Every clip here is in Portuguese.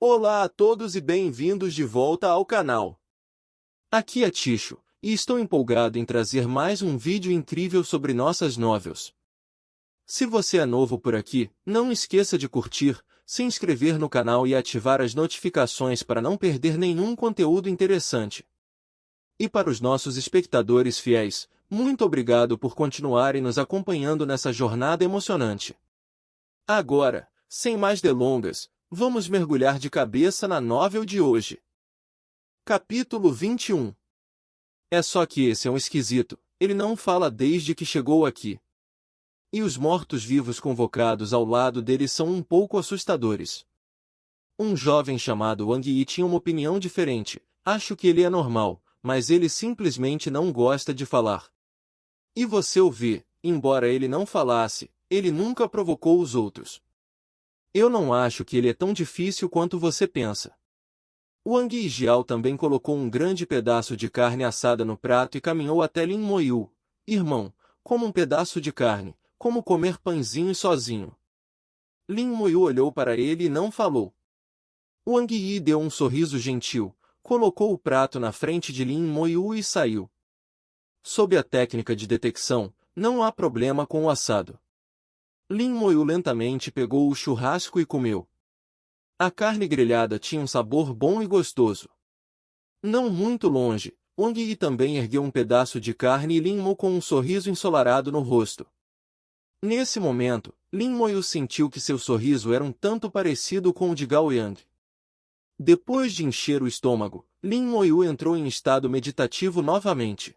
Olá a todos e bem-vindos de volta ao canal. Aqui é Ticho, e estou empolgado em trazer mais um vídeo incrível sobre nossas novels. Se você é novo por aqui, não esqueça de curtir, se inscrever no canal e ativar as notificações para não perder nenhum conteúdo interessante. E para os nossos espectadores fiéis, muito obrigado por continuarem nos acompanhando nessa jornada emocionante. Agora, sem mais delongas, vamos mergulhar de cabeça na novel de hoje. Capítulo 21. É só que esse é um esquisito, ele não fala desde que chegou aqui. E os mortos-vivos convocados ao lado dele são um pouco assustadores. Um jovem chamado Wang Yi tinha uma opinião diferente, acho que ele é normal, mas ele simplesmente não gosta de falar. E você o vê, embora ele não falasse, ele nunca provocou os outros. Eu não acho que ele é tão difícil quanto você pensa. Wang Yijiao também colocou um grande pedaço de carne assada no prato e caminhou até Lin Moyu. Irmão, como um pedaço de carne, como comer pãezinho sozinho. Lin Moyu olhou para ele e não falou. Wang Yi deu um sorriso gentil, colocou o prato na frente de Lin Moyu e saiu. Sob a técnica de detecção, não há problema com o assado. Lin Moyu lentamente pegou o churrasco e comeu. A carne grelhada tinha um sabor bom e gostoso. Não muito longe, Wang Yi também ergueu um pedaço de carne e Lin Mo com um sorriso ensolarado no rosto. Nesse momento, Lin Moyu sentiu que seu sorriso era um tanto parecido com o de Gao Yang. Depois de encher o estômago, Lin Moyu entrou em estado meditativo novamente.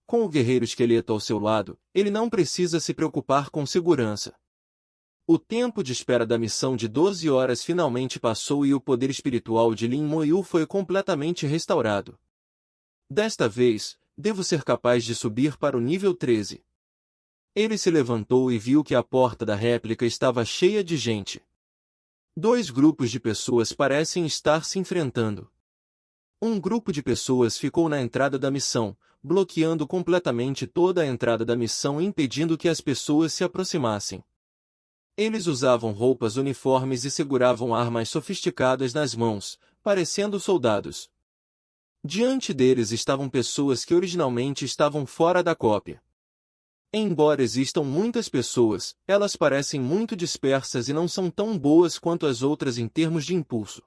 Com o guerreiro esqueleto ao seu lado, ele não precisa se preocupar com segurança. O tempo de espera da missão de 12 horas finalmente passou e o poder espiritual de Lin Moyu foi completamente restaurado. Desta vez, devo ser capaz de subir para o nível 13. Ele se levantou e viu que a porta da réplica estava cheia de gente. Dois grupos de pessoas parecem estar se enfrentando. Um grupo de pessoas ficou na entrada da missão, bloqueando completamente toda a entrada da missão e impedindo que as pessoas se aproximassem. Eles usavam roupas uniformes e seguravam armas sofisticadas nas mãos, parecendo soldados. Diante deles estavam pessoas que originalmente estavam fora da cópia. Embora existam muitas pessoas, elas parecem muito dispersas e não são tão boas quanto as outras em termos de impulso.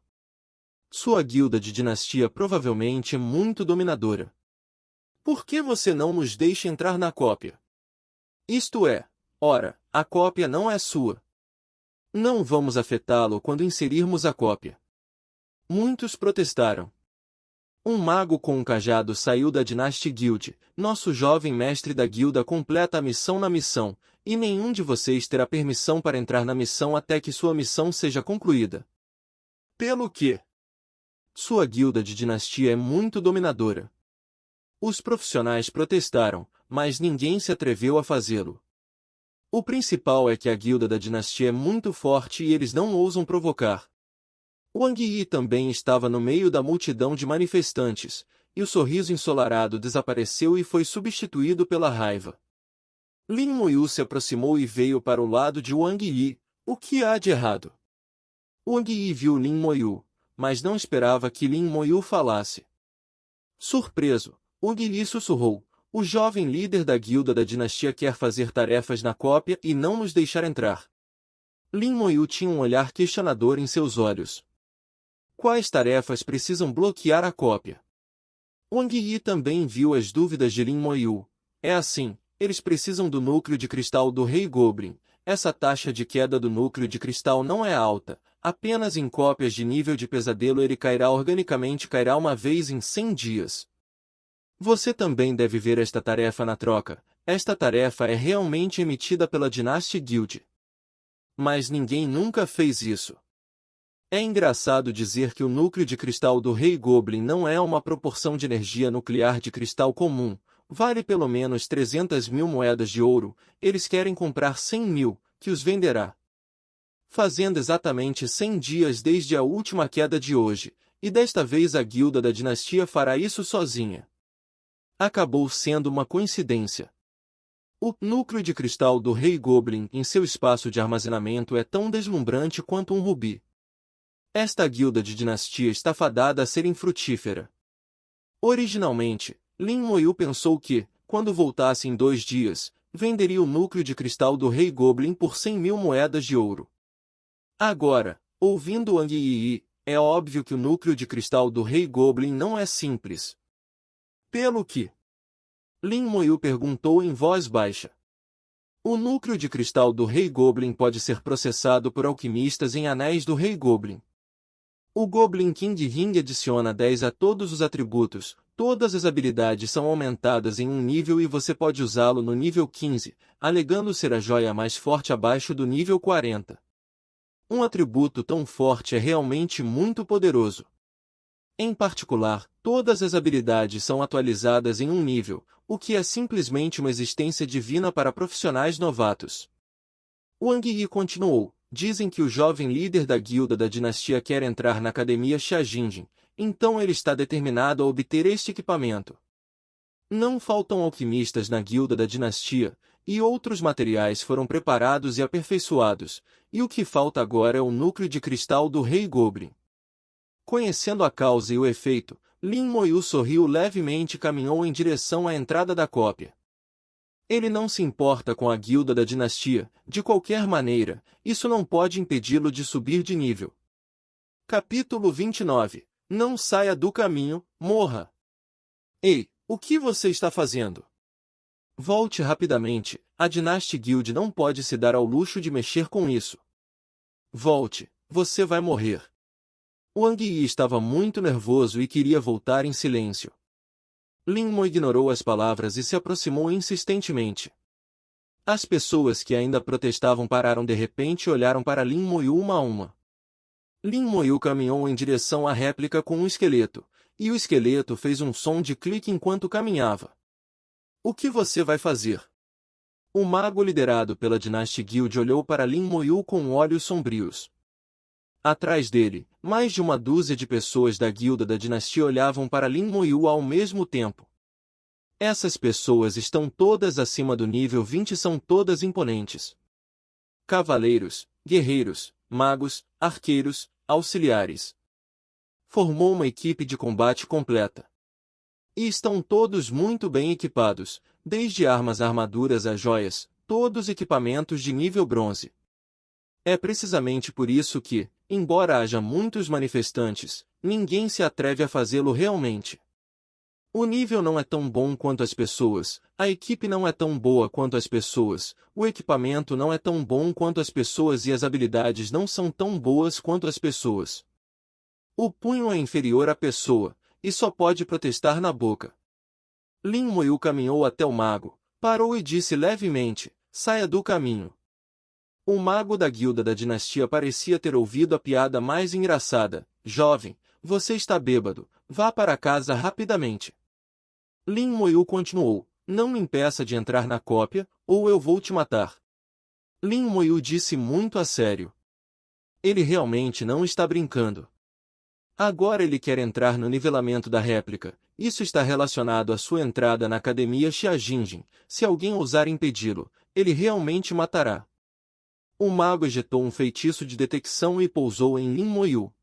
Sua guilda de dinastia provavelmente é muito dominadora. Por que você não nos deixa entrar na cópia? Isto é, ora, a cópia não é sua. Não vamos afetá-lo quando inserirmos a cópia. Muitos protestaram. Um mago com um cajado saiu da Dynasty Guild, nosso jovem mestre da guilda completa a missão na missão, e nenhum de vocês terá permissão para entrar na missão até que sua missão seja concluída. Pelo que? Sua guilda de dinastia é muito dominadora. Os profissionais protestaram, mas ninguém se atreveu a fazê-lo. O principal é que a guilda da dinastia é muito forte e eles não ousam provocar. Wang Yi também estava no meio da multidão de manifestantes, e o sorriso ensolarado desapareceu e foi substituído pela raiva. Lin Moyu se aproximou e veio para o lado de Wang Yi. O que há de errado? Wang Yi viu Lin Moyu, mas não esperava que Lin Moyu falasse. Surpreso, Wang Yi sussurrou. O jovem líder da guilda da dinastia quer fazer tarefas na cópia e não nos deixar entrar. Lin Moyu tinha um olhar questionador em seus olhos. Quais tarefas precisam bloquear a cópia? Wang Yi também viu as dúvidas de Lin Moyu. É assim, eles precisam do núcleo de cristal do Rei Goblin. Essa taxa de queda do núcleo de cristal não é alta, apenas em cópias de nível de pesadelo ele cairá organicamente uma vez em 100 dias. Você também deve ver esta tarefa na troca. Esta tarefa é realmente emitida pela Dynasty Guild. Mas ninguém nunca fez isso. É engraçado dizer que o núcleo de cristal do Rei Goblin não é uma proporção de energia nuclear de cristal comum, vale pelo menos 300.000 moedas de ouro, eles querem comprar 100.000, que os venderá. Fazendo exatamente 100 dias desde a última queda de hoje, e desta vez a guilda da dinastia fará isso sozinha. Acabou sendo uma coincidência. O núcleo de cristal do Rei Goblin em seu espaço de armazenamento é tão deslumbrante quanto um rubi. Esta guilda de dinastia está fadada a ser infrutífera. Originalmente, Lin Moyu pensou que, quando voltasse em 2 dias, venderia o núcleo de cristal do Rei Goblin por 100.000 moedas de ouro. Agora, ouvindo Wang Yi, é óbvio que o núcleo de cristal do Rei Goblin não é simples. Pelo que? Lin Moyu perguntou em voz baixa. O núcleo de cristal do Rei Goblin pode ser processado por alquimistas em anéis do Rei Goblin. O Goblin King Ring adiciona 10 a todos os atributos, todas as habilidades são aumentadas em um nível e você pode usá-lo no nível 15, alegando ser a joia mais forte abaixo do nível 40. Um atributo tão forte é realmente muito poderoso. Em particular, todas as habilidades são atualizadas em um nível, o que é simplesmente uma existência divina para profissionais novatos. Wang Yi continuou. Dizem que o jovem líder da guilda da dinastia quer entrar na academia Xiajinjin, então ele está determinado a obter este equipamento. Não faltam alquimistas na guilda da dinastia, e outros materiais foram preparados e aperfeiçoados, e o que falta agora é o núcleo de cristal do Rei Goblin. Conhecendo a causa e o efeito, Lin Moyu sorriu levemente e caminhou em direção à entrada da cópia. Ele não se importa com a guilda da dinastia, de qualquer maneira, isso não pode impedi-lo de subir de nível. Capítulo 29. Não saia do caminho, morra. Ei, o que você está fazendo? Volte rapidamente, a Dynasty Guild não pode se dar ao luxo de mexer com isso. Volte, você vai morrer. Wang Yi estava muito nervoso e queria voltar em silêncio. Lin Mo ignorou as palavras e se aproximou insistentemente. As pessoas que ainda protestavam pararam de repente e olharam para Lin Moyu uma a uma. Lin Moyu caminhou em direção à réplica com um esqueleto, e o esqueleto fez um som de clique enquanto caminhava. O que você vai fazer? O mago liderado pela Dynasty Guild olhou para Lin Moyu com olhos sombrios. Atrás dele, mais de uma dúzia de pessoas da guilda da dinastia olhavam para Lin Moyu ao mesmo tempo. Essas pessoas estão todas acima do nível 20 e são todas imponentes. Cavaleiros, guerreiros, magos, arqueiros, auxiliares. Formou uma equipe de combate completa. E estão todos muito bem equipados, desde armas a armaduras a joias, todos equipamentos de nível bronze. É precisamente por isso que, embora haja muitos manifestantes, ninguém se atreve a fazê-lo realmente. O nível não é tão bom quanto as pessoas, a equipe não é tão boa quanto as pessoas, o equipamento não é tão bom quanto as pessoas e as habilidades não são tão boas quanto as pessoas. O punho é inferior à pessoa, e só pode protestar na boca. Lin Moyu caminhou até o mago, parou e disse levemente, saia do caminho. O mago da guilda da dinastia parecia ter ouvido a piada mais engraçada. Jovem, você está bêbado, vá para casa rapidamente. Lin Moyu continuou, não me impeça de entrar na cópia, ou eu vou te matar. Lin Moyu disse muito a sério. Ele realmente não está brincando. Agora ele quer entrar no nivelamento da réplica. Isso está relacionado à sua entrada na academia Xiajinjin. Se alguém ousar impedi-lo, ele realmente matará. O mago ejetou um feitiço de detecção e pousou em Lin Moyu.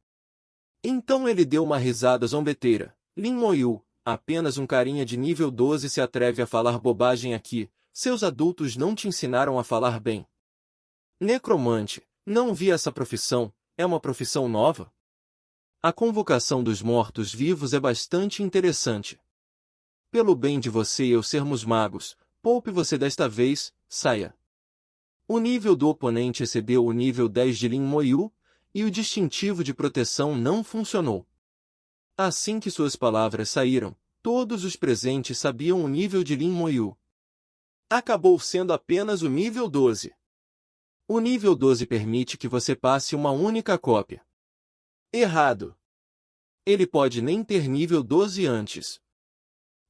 Então ele deu uma risada zombeteira. Lin Moyu, apenas um carinha de nível 12 se atreve a falar bobagem aqui. Seus adultos não te ensinaram a falar bem. Necromante, não vi essa profissão, é uma profissão nova? A convocação dos mortos-vivos é bastante interessante. Pelo bem de você e eu sermos magos, poupe você desta vez, saia. O nível do oponente excedeu o nível 10 de Lin Moyu, e o distintivo de proteção não funcionou. Assim que suas palavras saíram, todos os presentes sabiam o nível de Lin Moyu. Acabou sendo apenas o nível 12. O nível 12 permite que você passe uma única cópia. Errado. Ele pode nem ter nível 12 antes.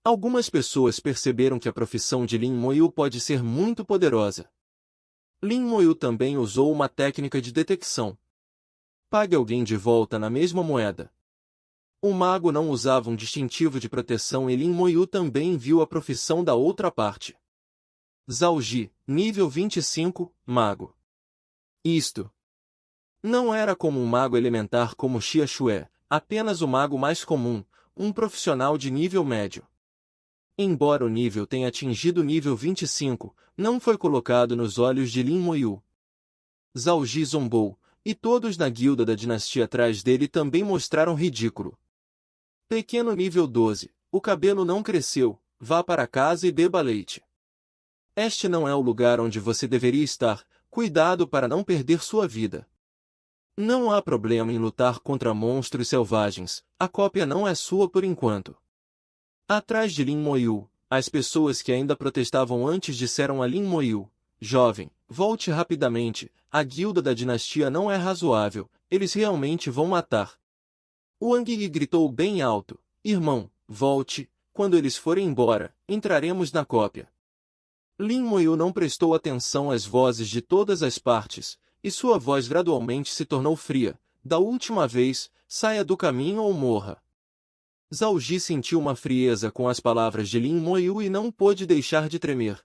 Algumas pessoas perceberam que a profissão de Lin Moyu pode ser muito poderosa. Lin Moyu também usou uma técnica de detecção. Pague alguém de volta na mesma moeda. O mago não usava um distintivo de proteção e Lin Moyu também viu a profissão da outra parte. Zhao Ji, nível 25, mago. Isto Não era como um mago elementar como Xia Xue, apenas o mago mais comum, um profissional de nível médio. Embora o nível tenha atingido o nível 25, não foi colocado nos olhos de Lin Moyu. Zhao Ji zombou, e todos na guilda da dinastia atrás dele também mostraram ridículo. Pequeno nível 12, o cabelo não cresceu, vá para casa e beba leite. Este não é o lugar onde você deveria estar, cuidado para não perder sua vida. Não há problema em lutar contra monstros selvagens, a cópia não é sua por enquanto. Atrás de Lin Moyu, as pessoas que ainda protestavam antes disseram a Lin Moyu: jovem, volte rapidamente, a guilda da dinastia não é razoável, eles realmente vão matar. Wang Yi gritou bem alto: irmão, volte, quando eles forem embora, entraremos na cópia. Lin Moyu não prestou atenção às vozes de todas as partes, e sua voz gradualmente se tornou fria. Da última vez, saia do caminho ou morra. Zhao Ji sentiu uma frieza com as palavras de Lin Moyu e não pôde deixar de tremer.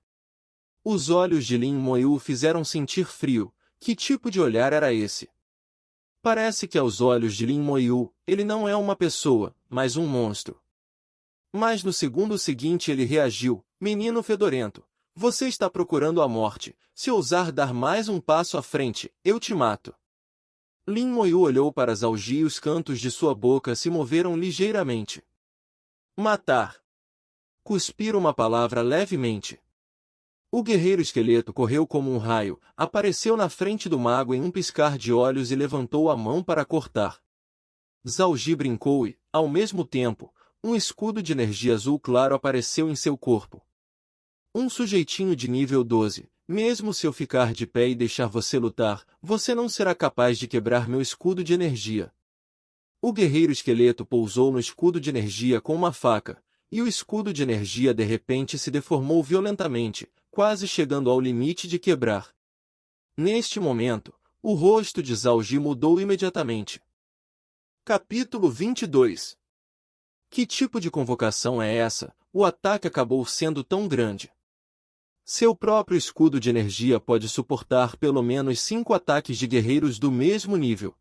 Os olhos de Lin Moyu o fizeram sentir frio. Que tipo de olhar era esse? Parece que aos olhos de Lin Moyu, ele não é uma pessoa, mas um monstro. Mas no segundo seguinte ele reagiu: menino fedorento, você está procurando a morte, se ousar dar mais um passo à frente, eu te mato. Lin Moyu olhou para Zhao Ji e os cantos de sua boca se moveram ligeiramente. Matar. Cuspir uma palavra levemente. O guerreiro esqueleto correu como um raio, apareceu na frente do mago em um piscar de olhos e levantou a mão para cortar. Zhao Ji brincou e, ao mesmo tempo, um escudo de energia azul claro apareceu em seu corpo. Um sujeitinho de nível 12, mesmo se eu ficar de pé e deixar você lutar, você não será capaz de quebrar meu escudo de energia. O guerreiro esqueleto pousou no escudo de energia com uma faca, e o escudo de energia de repente se deformou violentamente, quase chegando ao limite de quebrar. Neste momento, o rosto de Zhao Ji mudou imediatamente. Capítulo 22. Que tipo de convocação é essa? O ataque acabou sendo tão grande. Seu próprio escudo de energia pode suportar pelo menos 5 ataques de guerreiros do mesmo nível.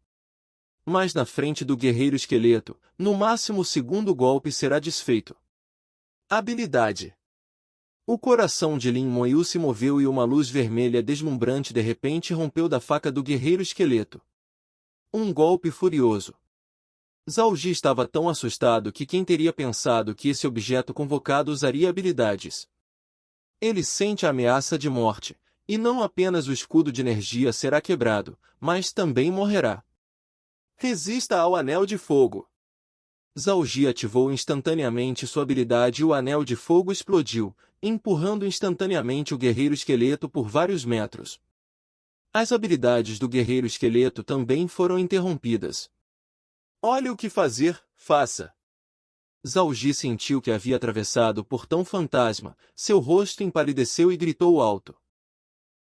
Mas na frente do guerreiro esqueleto, no máximo o segundo golpe será desfeito. Habilidade. O coração de Lin Moyu se moveu e uma luz vermelha deslumbrante de repente rompeu da faca do guerreiro esqueleto. Um golpe furioso. Zhao Ji estava tão assustado que quem teria pensado que esse objeto convocado usaria habilidades? Ele sente a ameaça de morte, e não apenas o escudo de energia será quebrado, mas também morrerá. Resista ao Anel de Fogo. Zhao Ji ativou instantaneamente sua habilidade e o Anel de Fogo explodiu, empurrando instantaneamente o guerreiro esqueleto por vários metros. As habilidades do guerreiro esqueleto também foram interrompidas. Olhe o que fazer, faça. Zhao Ji sentiu que havia atravessado o portão fantasma, seu rosto empalideceu e gritou alto.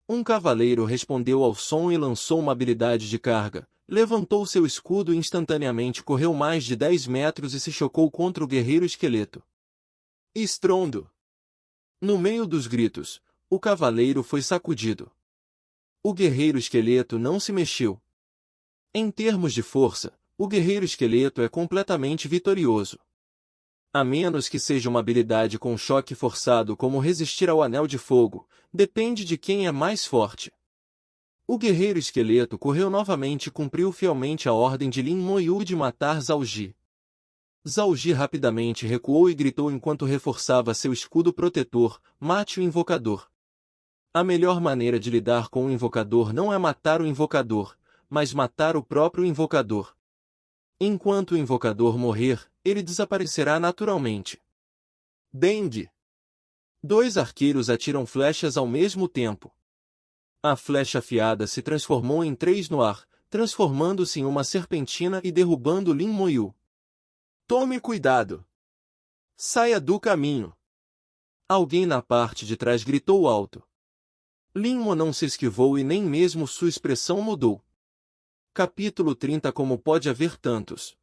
Um cavaleiro respondeu ao som e lançou uma habilidade de carga, levantou seu escudo e instantaneamente correu mais de 10 metros e se chocou contra o guerreiro esqueleto. Estrondo! No meio dos gritos, o cavaleiro foi sacudido. O guerreiro esqueleto não se mexeu. Em termos de força, o guerreiro esqueleto é completamente vitorioso. A menos que seja uma habilidade com choque forçado como resistir ao Anel de Fogo, depende de quem é mais forte. O guerreiro esqueleto correu novamente e cumpriu fielmente a ordem de Lin Moyu de matar Zhao Ji. Zhao Ji rapidamente recuou e gritou enquanto reforçava seu escudo protetor: mate o invocador. A melhor maneira de lidar com o invocador não é matar o invocador, mas matar o próprio invocador. Enquanto o invocador morrer, ele desaparecerá naturalmente. Dengue. 2 arqueiros atiram flechas ao mesmo tempo. A flecha afiada se transformou em 3 no ar, transformando-se em uma serpentina e derrubando Lin Moyu. Tome cuidado! Saia do caminho! Alguém na parte de trás gritou alto. Lin Mo não se esquivou e nem mesmo sua expressão mudou. Capítulo 30. Como pode haver tantos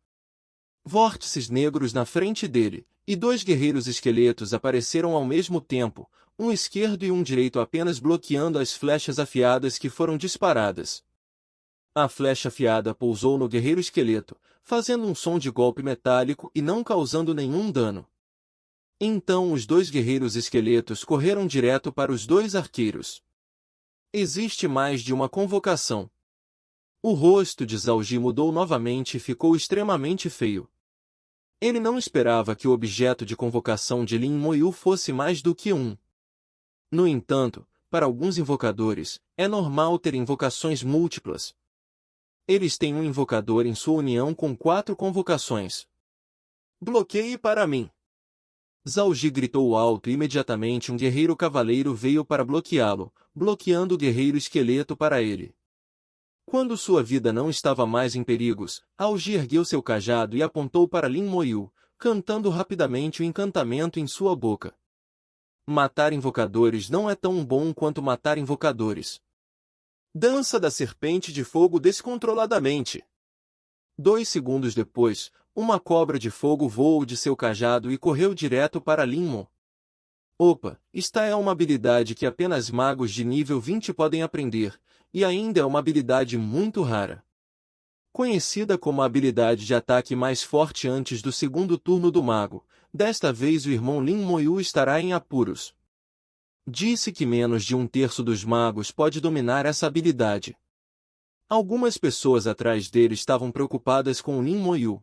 vórtices negros na frente dele, e 2 guerreiros esqueletos apareceram ao mesmo tempo, um esquerdo e um direito apenas bloqueando as flechas afiadas que foram disparadas. A flecha afiada pousou no guerreiro esqueleto, fazendo um som de golpe metálico e não causando nenhum dano. Então os dois guerreiros esqueletos correram direto para os dois arqueiros. Existe mais de uma convocação. O rosto de Zhao Ji mudou novamente e ficou extremamente feio. Ele não esperava que o objeto de convocação de Lin Moyu fosse mais do que um. No entanto, para alguns invocadores, é normal ter invocações múltiplas. Eles têm um invocador em sua união com 4 convocações. Bloqueie para mim! Zhao Ji gritou alto e imediatamente um guerreiro cavaleiro veio para bloqueá-lo, bloqueando o guerreiro esqueleto para ele. Quando sua vida não estava mais em perigos, Zhao Ji ergueu seu cajado e apontou para Lin Moyu, cantando rapidamente o encantamento em sua boca. Matar invocadores não é tão bom quanto matar invocadores. Dança da serpente de fogo descontroladamente. 2 segundos depois, uma cobra de fogo voou de seu cajado e correu direto para Lin Mo. Opa, esta é uma habilidade que apenas magos de nível 20 podem aprender, e ainda é uma habilidade muito rara. Conhecida como a habilidade de ataque mais forte antes do segundo turno do mago, desta vez o irmão Lin Moyu estará em apuros. Disse que menos de 1/3 dos magos pode dominar essa habilidade. Algumas pessoas atrás dele estavam preocupadas com Lin Moyu.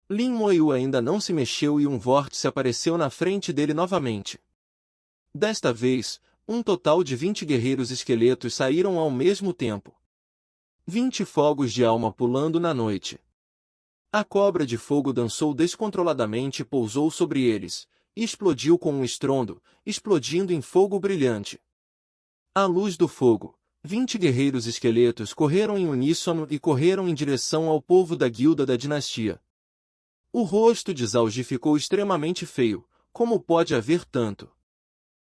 Lin Moyu ainda não se mexeu e um vórtice apareceu na frente dele novamente. Desta vez, um total de 20 guerreiros esqueletos saíram ao mesmo tempo. 20 fogos de alma pulando na noite. A cobra de fogo dançou descontroladamente e pousou sobre eles, e explodiu com um estrondo, explodindo em fogo brilhante. À luz do fogo, 20 guerreiros esqueletos correram em uníssono e correram em direção ao povo da guilda da dinastia. O rosto de Zhao Ji ficou extremamente feio, como pode haver tanto?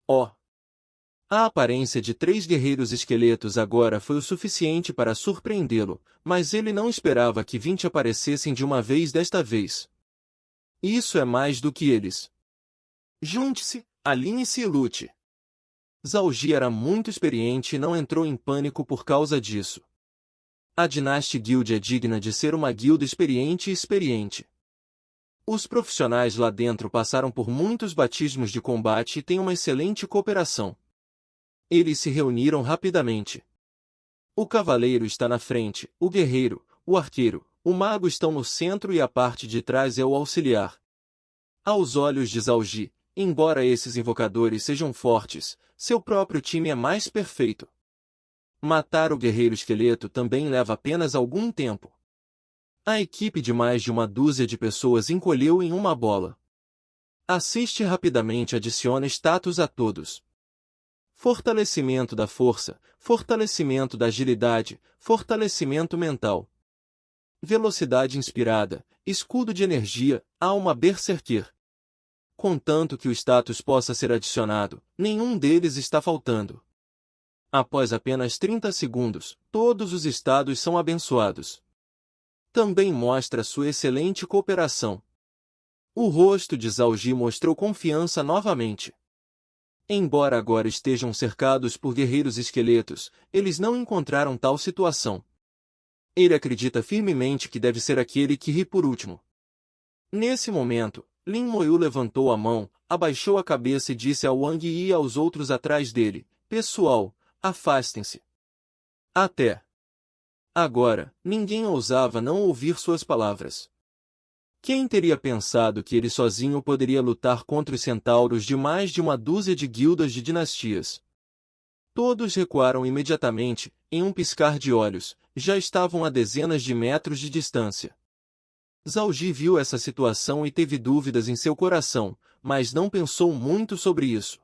Oh! A aparência de 3 guerreiros esqueletos agora foi o suficiente para surpreendê-lo, mas ele não esperava que 20 aparecessem de uma vez desta vez. Isso é mais do que eles. Junte-se, alinhe-se e lute. Zhao Ji era muito experiente e não entrou em pânico por causa disso. A Dynasty Guild é digna de ser uma guilda experiente e experiente. Os profissionais lá dentro passaram por muitos batismos de combate e têm uma excelente cooperação. Eles se reuniram rapidamente. O cavaleiro está na frente, o guerreiro, o arqueiro, o mago estão no centro e a parte de trás é o auxiliar. Aos olhos de Zhao Ji, embora esses invocadores sejam fortes, seu próprio time é mais perfeito. Matar o guerreiro esqueleto também leva apenas algum tempo. A equipe de mais de uma dúzia de pessoas encolheu em uma bola. Assiste rapidamente, adiciona status a todos. Fortalecimento da força, fortalecimento da agilidade, fortalecimento mental. Velocidade inspirada, escudo de energia, alma berserker. Contanto que o status possa ser adicionado, nenhum deles está faltando. Após apenas 30 segundos, todos os estados são abençoados. Também mostra sua excelente cooperação. O rosto de Zhao Ji mostrou confiança novamente. Embora agora estejam cercados por guerreiros esqueletos, eles não encontraram tal situação. Ele acredita firmemente que deve ser aquele que ri por último. Nesse momento, Lin Moyu levantou a mão, abaixou a cabeça e disse ao Wang Yi e aos outros atrás dele: "Pessoal, afastem-se." Até agora, ninguém ousava não ouvir suas palavras. Quem teria pensado que ele sozinho poderia lutar contra os centauros de mais de uma dúzia de guildas de dinastias? Todos recuaram imediatamente, em um piscar de olhos, já estavam a dezenas de metros de distância. Zhao Ji viu essa situação e teve dúvidas em seu coração, mas não pensou muito sobre isso.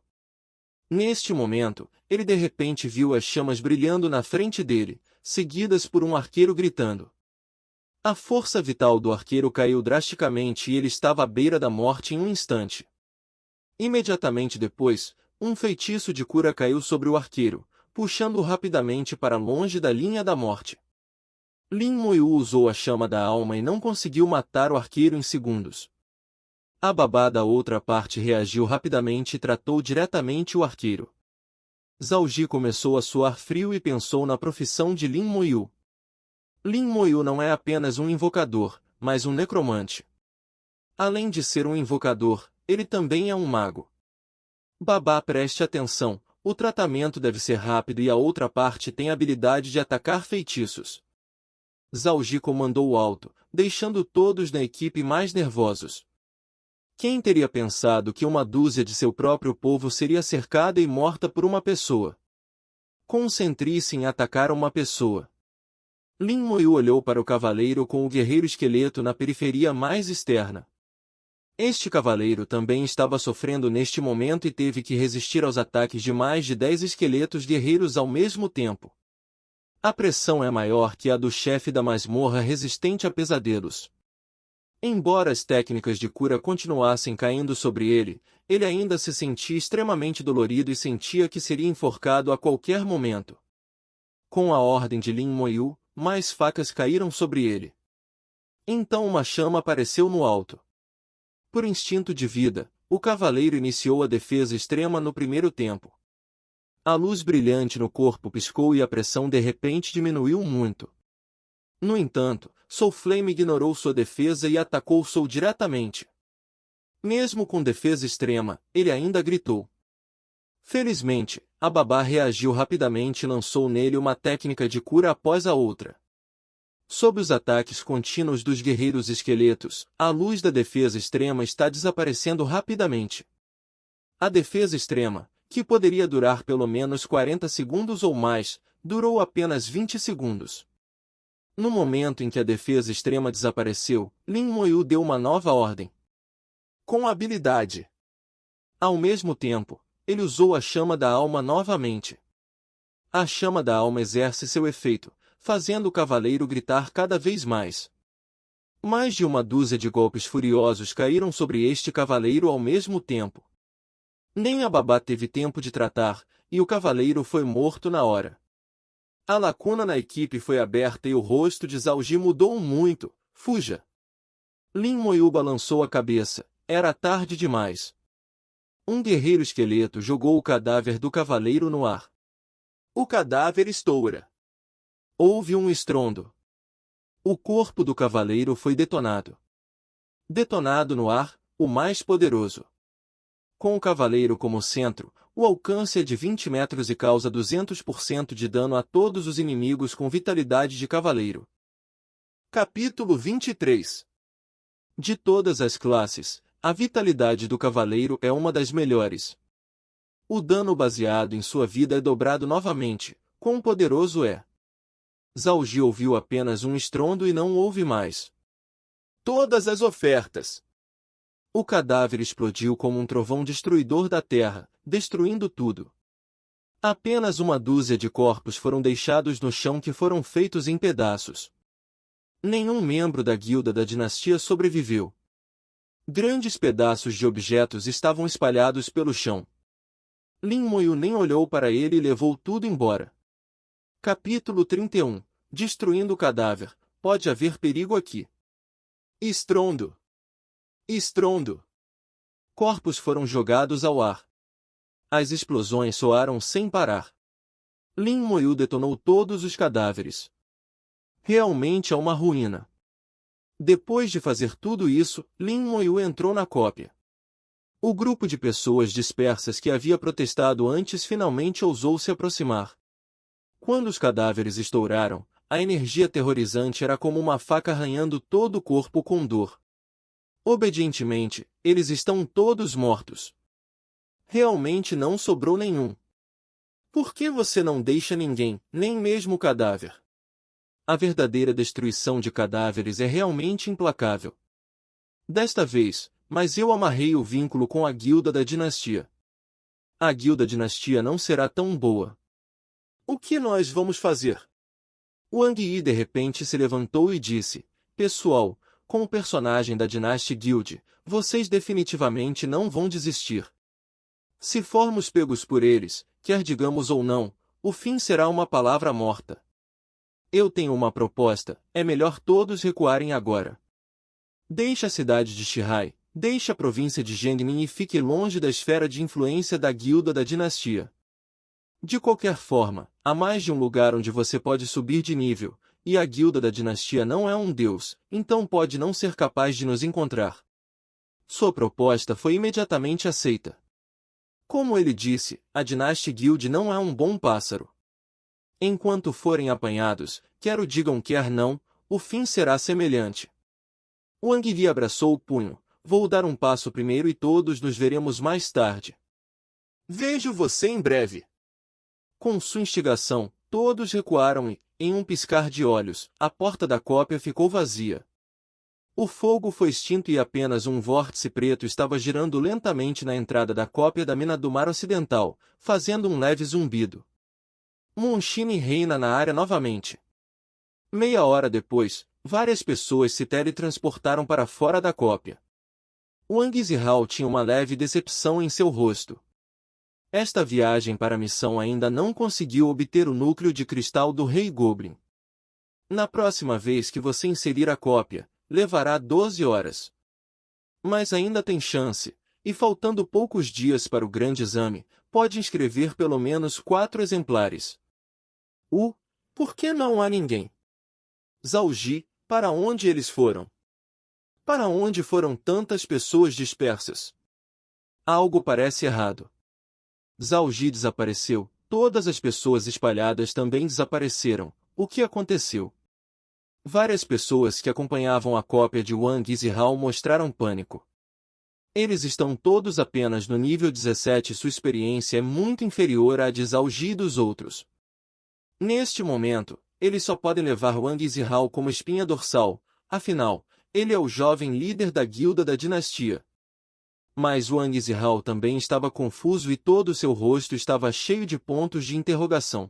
Neste momento, ele de repente viu as chamas brilhando na frente dele, seguidas por um arqueiro gritando. A força vital do arqueiro caiu drasticamente e ele estava à beira da morte em um instante. Imediatamente depois, um feitiço de cura caiu sobre o arqueiro, puxando-o rapidamente para longe da linha da morte. Lin Moyu usou a chama da alma e não conseguiu matar o arqueiro em segundos. A babá da outra parte reagiu rapidamente e tratou diretamente o arqueiro. Zhao Ji começou a suar frio e pensou na profissão de Lin Moyu. Lin Moyu não é apenas um invocador, mas um necromante. Além de ser um invocador, ele também é um mago. Babá, preste atenção, o tratamento deve ser rápido e a outra parte tem a habilidade de atacar feitiços. Zhao Ji comandou alto, deixando todos na equipe mais nervosos. Quem teria pensado que uma dúzia de seu próprio povo seria cercada e morta por uma pessoa? Concentre-se em atacar uma pessoa. Lin Moyu olhou para o cavaleiro com o guerreiro esqueleto na periferia mais externa. Este cavaleiro também estava sofrendo neste momento e teve que resistir aos ataques de mais de 10 esqueletos guerreiros ao mesmo tempo. A pressão é maior que a do chefe da masmorra resistente a pesadelos. Embora as técnicas de cura continuassem caindo sobre ele, ele ainda se sentia extremamente dolorido e sentia que seria enforcado a qualquer momento. Com a ordem de Lin Moyu, mais facas caíram sobre ele. Então uma chama apareceu no alto. Por instinto de vida, o cavaleiro iniciou a defesa extrema no primeiro tempo. A luz brilhante no corpo piscou e a pressão de repente diminuiu muito. No entanto, Soul Flame ignorou sua defesa e atacou Soul diretamente. Mesmo com defesa extrema, ele ainda gritou. Felizmente, a babá reagiu rapidamente e lançou nele uma técnica de cura após a outra. Sob os ataques contínuos dos guerreiros esqueletos, a luz da defesa extrema está desaparecendo rapidamente. A defesa extrema, que poderia durar pelo menos 40 segundos ou mais, durou apenas 20 segundos. No momento em que a defesa extrema desapareceu, Lin Moyu deu uma nova ordem. Com habilidade. Ao mesmo tempo, ele usou a chama da alma novamente. A chama da alma exerce seu efeito, fazendo o cavaleiro gritar cada vez mais. Mais de uma dúzia de golpes furiosos caíram sobre este cavaleiro ao mesmo tempo. Nem a babá teve tempo de tratar, e o cavaleiro foi morto na hora. A lacuna na equipe foi aberta e o rosto de Zhao Ji mudou muito. Fuja! Lin Moyu balançou a cabeça. Era tarde demais. Um guerreiro esqueleto jogou o cadáver do cavaleiro no ar. O cadáver estoura. Houve um estrondo. O corpo do cavaleiro foi detonado. Detonado no ar, o mais poderoso. Com o cavaleiro como centro, o alcance é de 20 metros e causa 200% de dano a todos os inimigos com vitalidade de cavaleiro. Capítulo 23. De todas as classes, a vitalidade do cavaleiro é uma das melhores. O dano baseado em sua vida é dobrado novamente. Quão poderoso é? Zhao Ji ouviu apenas um estrondo e não houve mais. Todas as ofertas. O cadáver explodiu como um trovão destruidor da terra, destruindo tudo. Apenas uma dúzia de corpos foram deixados no chão que foram feitos em pedaços. Nenhum membro da guilda da dinastia sobreviveu. Grandes pedaços de objetos estavam espalhados pelo chão. Lin Moyu nem olhou para ele e levou tudo embora. Capítulo 31. Destruindo o cadáver. Pode haver perigo aqui. Estrondo. Estrondo. Corpos foram jogados ao ar. As explosões soaram sem parar. Lin Moyu detonou todos os cadáveres. Realmente é uma ruína. Depois de fazer tudo isso, Lin Moyu entrou na cópia. O grupo de pessoas dispersas que havia protestado antes finalmente ousou se aproximar. Quando os cadáveres estouraram, a energia aterrorizante era como uma faca arranhando todo o corpo com dor. Obedientemente, eles estão todos mortos. Realmente não sobrou nenhum. Por que você não deixa ninguém, nem mesmo o cadáver? A verdadeira destruição de cadáveres é realmente implacável. Desta vez, mas eu amarrei o vínculo com a guilda da dinastia. A guilda dinastia não será tão boa. O que nós vamos fazer? Wang Yi de repente se levantou e disse, pessoal, como personagem da Dynasty Guild, vocês definitivamente não vão desistir. Se formos pegos por eles, quer digamos ou não, o fim será uma palavra morta. Eu tenho uma proposta, é melhor todos recuarem agora. Deixe a cidade de Shihai, deixe a província de Jiangning e fique longe da esfera de influência da guilda da dinastia. De qualquer forma, há mais de um lugar onde você pode subir de nível, e a guilda da dinastia não é um deus, então pode não ser capaz de nos encontrar. Sua proposta foi imediatamente aceita. Como ele disse, a Dynasty Guild não é um bom pássaro. Enquanto forem apanhados, quer o digam quer não, o fim será semelhante. Wang Li abraçou o punho. Vou dar um passo primeiro e todos nos veremos mais tarde. Vejo você em breve. Com sua instigação, todos recuaram e, em um piscar de olhos, a porta da cópia ficou vazia. O fogo foi extinto e apenas um vórtice preto estava girando lentamente na entrada da cópia da mina do Mar Ocidental, fazendo um leve zumbido. Monshine reina na área novamente. Meia hora depois, várias pessoas se teletransportaram para fora da cópia. Wang Zihao tinha uma leve decepção em seu rosto. Esta viagem para a missão ainda não conseguiu obter o núcleo de cristal do Rei Goblin. Na próxima vez que você inserir a cópia, levará 12 horas. Mas ainda tem chance, e faltando poucos dias para o grande exame, pode inscrever pelo menos 4 exemplares. Por que não há ninguém? Zhao Ji, para onde eles foram? Para onde foram tantas pessoas dispersas? Algo parece errado. Zhao Ji desapareceu, todas as pessoas espalhadas também desapareceram. O que aconteceu? Várias pessoas que acompanhavam a cópia de Wang Zihao mostraram pânico. Eles estão todos apenas no nível 17 e sua experiência é muito inferior à de Zhao Ji e dos outros. Neste momento, eles só podem levar Wang Zihao como espinha dorsal, afinal, ele é o jovem líder da guilda da dinastia. Mas Wang Zihao também estava confuso e todo seu rosto estava cheio de pontos de interrogação.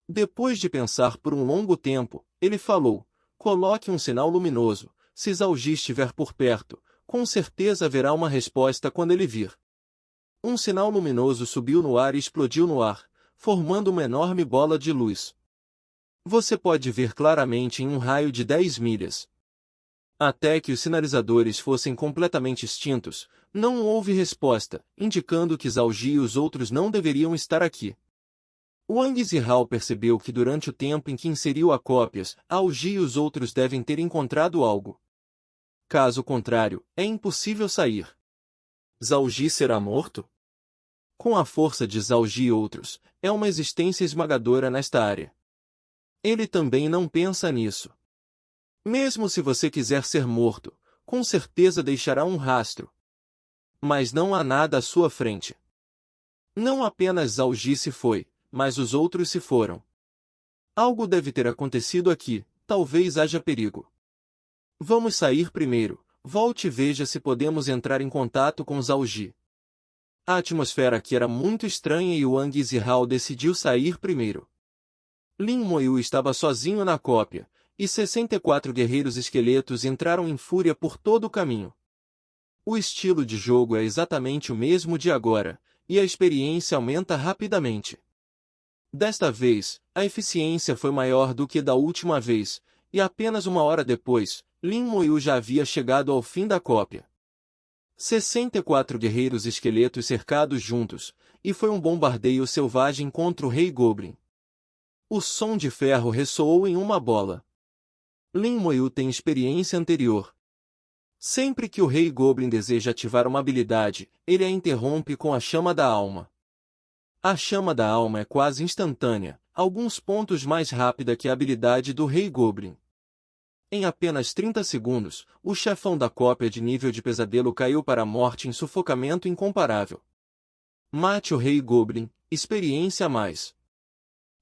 Depois de pensar por um longo tempo, ele falou: coloque um sinal luminoso, se Zhao Ji estiver por perto, com certeza haverá uma resposta quando ele vir. Um sinal luminoso subiu no ar e explodiu no ar, formando uma enorme bola de luz. Você pode ver claramente em um raio de 10 milhas. Até que os sinalizadores fossem completamente extintos, não houve resposta, indicando que Zhao Ji e os outros não deveriam estar aqui. Wang Zihao percebeu que durante o tempo em que inseriu a cópias, Zhao Ji e os outros devem ter encontrado algo. Caso contrário, é impossível sair. Zhao Ji será morto? Com a força de Zhao Ji e outros, é uma existência esmagadora nesta área. Ele também não pensa nisso. Mesmo se você quiser ser morto, com certeza deixará um rastro. Mas não há nada à sua frente. Não apenas Zhao Ji se foi, mas os outros se foram. Algo deve ter acontecido aqui, talvez haja perigo. Vamos sair primeiro, volte e veja se podemos entrar em contato com Zhao Ji. A atmosfera aqui era muito estranha e Wang Zihao decidiu sair primeiro. Lin Moyu estava sozinho na cópia, e 64 guerreiros esqueletos entraram em fúria por todo o caminho. O estilo de jogo é exatamente o mesmo de agora, e a experiência aumenta rapidamente. Desta vez, a eficiência foi maior do que da última vez, e apenas uma hora depois, Lin Moyu já havia chegado ao fim da cópia. 64 guerreiros esqueletos cercados juntos, e foi um bombardeio selvagem contra o Rei Goblin. O som de ferro ressoou em uma bola. Lin Moyu tem experiência anterior. Sempre que o Rei Goblin deseja ativar uma habilidade, ele a interrompe com a Chama da Alma. A Chama da Alma é quase instantânea, alguns pontos mais rápida que a habilidade do Rei Goblin. Em apenas 30 segundos, o chefão da cópia de nível de pesadelo caiu para a morte em sufocamento incomparável. Mate o Rei Goblin, experiência a mais.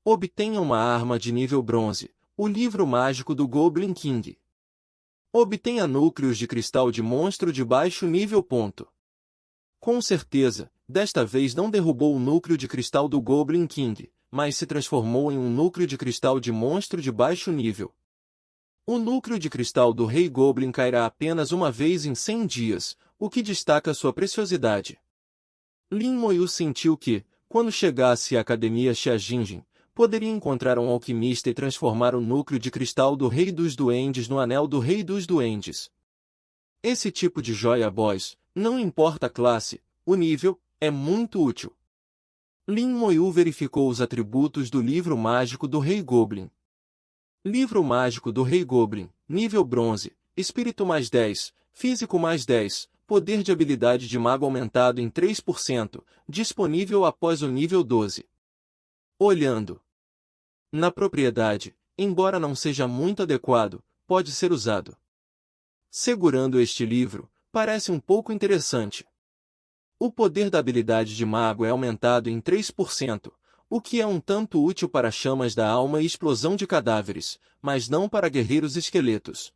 Obtenha uma arma de nível bronze, o livro mágico do Goblin King. Obtenha núcleos de cristal de monstro de baixo nível. Com certeza, desta vez não derrubou o núcleo de cristal do Goblin King, mas se transformou em um núcleo de cristal de monstro de baixo nível. O núcleo de cristal do Rei Goblin cairá apenas uma vez em 100 dias, o que destaca sua preciosidade. Lin Moyu sentiu que, quando chegasse à Academia Xiajinjin, poderia encontrar um alquimista e transformar o núcleo de cristal do Rei dos Duendes no Anel do Rei dos Duendes. Esse tipo de joia boss, não importa a classe, o nível, é muito útil. Lin Moyu verificou os atributos do livro mágico do Rei Goblin. Livro mágico do Rei Goblin, nível bronze, espírito mais 10, físico mais 10, poder de habilidade de mago aumentado em 3%, disponível após o nível 12. Olhando. Na propriedade, embora não seja muito adequado, pode ser usado. Segurando este livro, parece um pouco interessante. O poder da habilidade de mago é aumentado em 3%, o que é um tanto útil para chamas da alma e explosão de cadáveres, mas não para guerreiros esqueletos.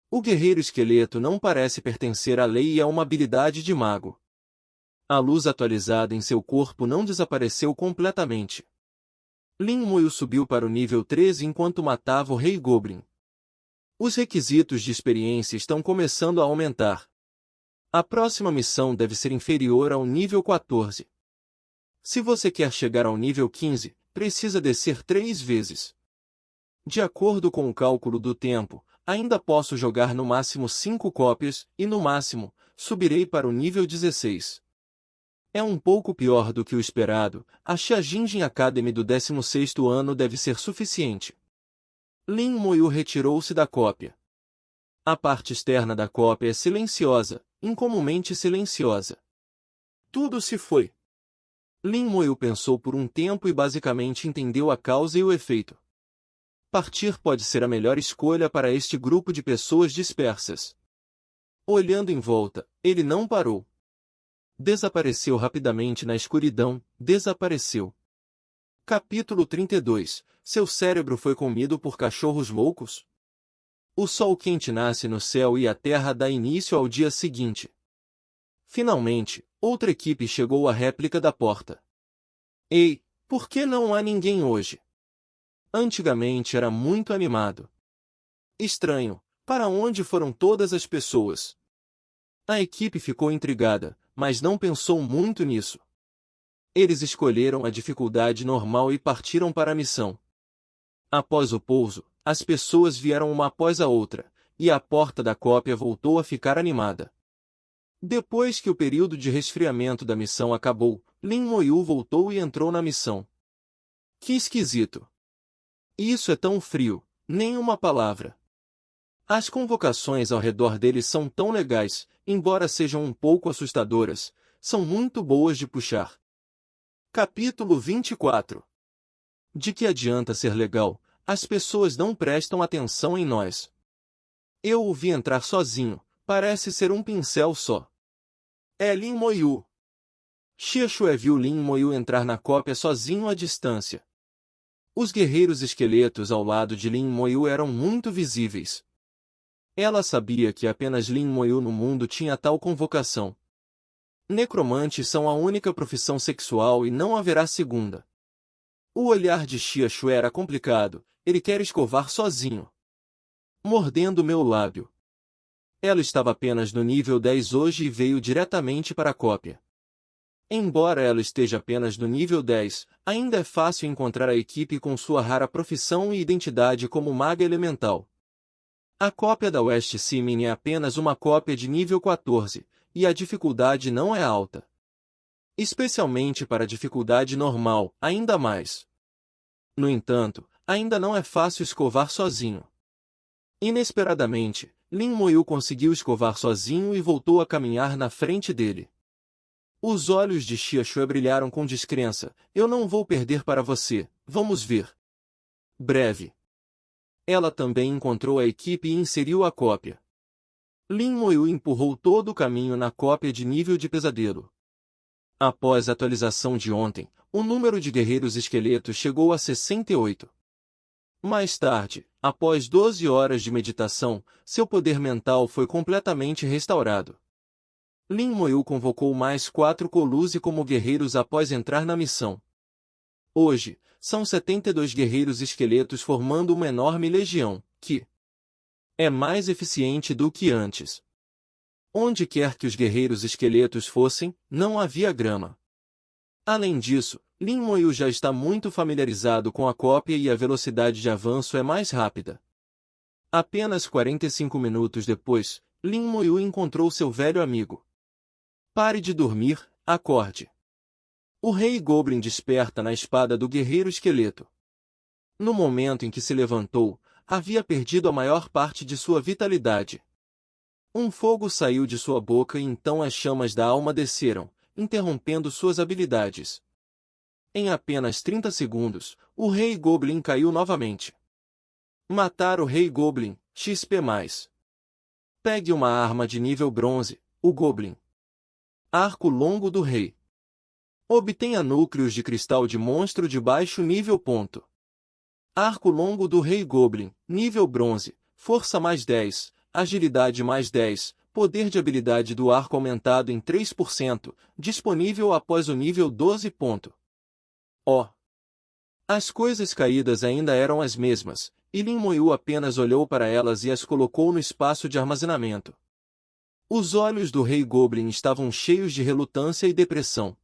O guerreiro esqueleto não parece pertencer à lei e é uma habilidade de mago. A luz atualizada em seu corpo não desapareceu completamente. Lin Moyu subiu para o nível 13 enquanto matava o Rei Goblin. Os requisitos de experiência estão começando a aumentar. A próxima missão deve ser inferior ao nível 14. Se você quer chegar ao nível 15, precisa descer 3 vezes. De acordo com o cálculo do tempo, ainda posso jogar no máximo 5 cópias, e no máximo, subirei para o nível 16. É um pouco pior do que o esperado, a Shajinjin Academy do 16º ano deve ser suficiente. Lin Moyu retirou-se da cópia. A parte externa da cópia é silenciosa, incomumente silenciosa. Tudo se foi. Lin Moyu pensou por um tempo e basicamente entendeu a causa e o efeito. Partir pode ser a melhor escolha para este grupo de pessoas dispersas. Olhando em volta, ele não parou. Desapareceu rapidamente na escuridão, desapareceu. Capítulo 32. Seu cérebro foi comido por cachorros loucos? O sol quente nasce no céu e a terra dá início ao dia seguinte. Finalmente, outra equipe chegou à réplica da porta. Ei, por que não há ninguém hoje? Antigamente era muito animado. Estranho, para onde foram todas as pessoas? A equipe ficou intrigada, mas não pensou muito nisso. Eles escolheram a dificuldade normal e partiram para a missão. Após o pouso, as pessoas vieram uma após a outra, e a porta da cópia voltou a ficar animada. Depois que o período de resfriamento da missão acabou, Lin Moyu voltou e entrou na missão. Que esquisito! Isso é tão frio, nem uma palavra. As convocações ao redor deles são tão legais, embora sejam um pouco assustadoras, são muito boas de puxar. Capítulo 24. De que adianta ser legal? As pessoas não prestam atenção em nós. Eu o vi entrar sozinho, parece ser um pincel só. É Lin Moyu. Xiaxue viu Lin Moyu entrar na cópia sozinho à distância. Os guerreiros esqueletos ao lado de Lin Moyu eram muito visíveis. Ela sabia que apenas Lin Moyu no mundo tinha tal convocação. Necromantes são a única profissão sexual e não haverá segunda. O olhar de Xiaxue era complicado, ele quer escovar sozinho. Mordendo meu lábio. Ela estava apenas no nível 10 hoje e veio diretamente para a cópia. Embora ela esteja apenas no nível 10, ainda é fácil encontrar a equipe com sua rara profissão e identidade como maga elemental. A cópia da West Simin é apenas uma cópia de nível 14, e a dificuldade não é alta. Especialmente para a dificuldade normal, ainda mais. No entanto, ainda não é fácil escovar sozinho. Inesperadamente, Lin Moyu conseguiu escovar sozinho e voltou a caminhar na frente dele. Os olhos de Xiaxue brilharam com descrença. Eu não vou perder para você, vamos ver. Breve. Ela também encontrou a equipe e inseriu a cópia. Lin Moyu empurrou todo o caminho na cópia de nível de pesadelo. Após a atualização de ontem, o número de guerreiros esqueletos chegou a 68. Mais tarde, após 12 horas de meditação, seu poder mental foi completamente restaurado. Lin Moyu convocou mais 4 Coluzi como guerreiros após entrar na missão. Hoje, são 72 guerreiros esqueletos formando uma enorme legião, que é mais eficiente do que antes. Onde quer que os guerreiros esqueletos fossem, não havia grama. Além disso, Lin Moyu já está muito familiarizado com a cópia e a velocidade de avanço é mais rápida. Apenas 45 minutos depois, Lin Moyu encontrou seu velho amigo. Pare de dormir, acorde. O Rei Goblin desperta na espada do guerreiro esqueleto. No momento em que se levantou, havia perdido a maior parte de sua vitalidade. Um fogo saiu de sua boca e então as chamas da alma desceram, interrompendo suas habilidades. Em apenas 30 segundos, o Rei Goblin caiu novamente. Matar o Rei Goblin, XP+. Pegue uma arma de nível bronze, o Goblin. Arco longo do Rei. Obtenha núcleos de cristal de monstro de baixo nível. Arco longo do Rei Goblin, nível bronze, força +10, agilidade +10, poder de habilidade do arco aumentado em 3%, disponível após o nível 12. Oh! As coisas caídas ainda eram as mesmas, e Lin Moyu apenas olhou para elas e as colocou no espaço de armazenamento. Os olhos do Rei Goblin estavam cheios de relutância e depressão.